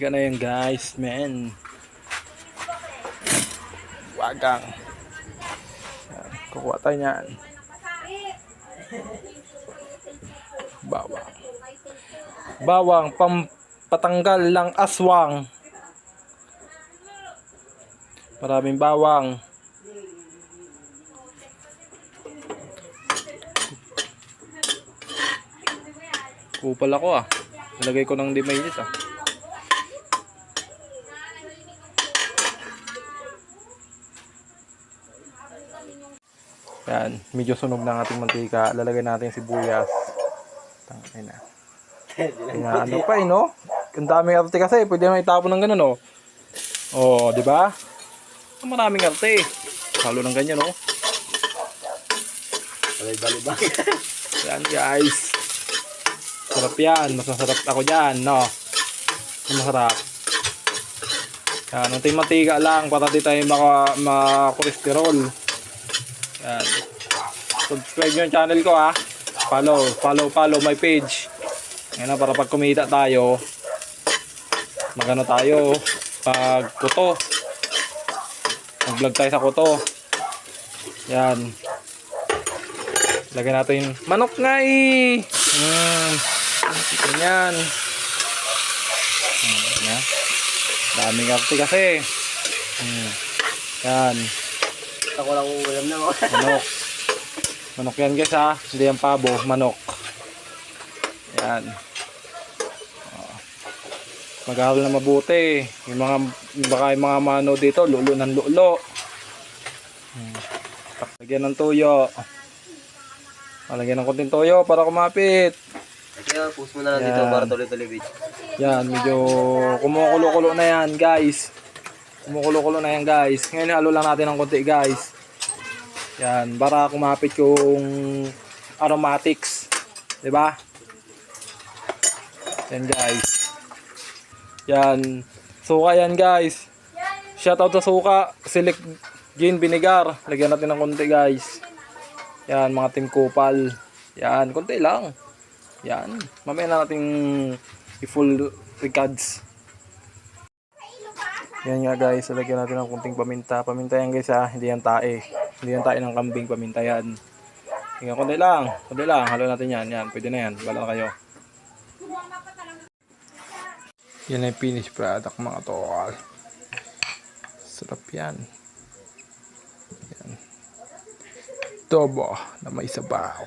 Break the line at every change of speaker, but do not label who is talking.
Gana yan guys, man. Wagang. Yan, kukuha tayo niyan. Bawang. Bawang pampatanggal ng aswang. Maraming bawang. Kupal ako ah. Nilagay ko ng dimaylis ah. Yan, medyo sunog na ang ating mantika. Lalagay natin sibuyas. Tangay na. Ano pa eh, no? Ang daming arte kasi. Pwede naman itapon ng ganun, no? Oh, di ba? Maraming arte. Halo ng ganyan, no?
Balibang.
Yan, guys. Sarap yan. Mas masarap ako dyan, no? Masarap. Yan, unting mantika lang para di tayo maka-cholesterol. Yan. Subscribe nyo yung channel ko ha. Follow my page. Yan na, para pag kumita tayo, magano tayo pag kuto. Mag-vlog tayo sa kuto. Yan. Lagyan natin manok nga eh. Ganyan. Yan. Daming arte kasi. Yan.
Ako lang ulam na mo.
Manok. Manok yan guys ha. Hindi yan pabo. Manok. Yan. Mag-ahal na mabuti. Baka yung mga mano dito. Lulo ng lulo. Lagyan ng tuyo. Lagyan ng konting toyo para kumapit.
Kaya push mo na lang dito para tuloy-tuloy video.
Yan. Medyo kumukulo-kulo na yan guys. Kumukulo-kulo na yan guys. Ngayon halo lang natin ng konti guys. Yan, para kumapit yung aromatics, 'di ba? Yan guys. Yan. Suka yan guys. Shoutout sa suka, Select Gin Vinegar. Lagyan natin ng konti guys. Yan, mga Team Kupal. Yan, konti lang. Yan. Mamaya na nating i-full recads. Yan nga guys, lagyan natin ng kunting paminta. Paminta yan guys ha, hindi yan tae. Hindi yan tae ng kambing, paminta yan. Tingnan, kunti lang. Halo natin yan. Yan, pwede na yan. Wala na kayo. Yan ay finished product mga tol. Sarap yan. Yan. Tobo na may sabaw.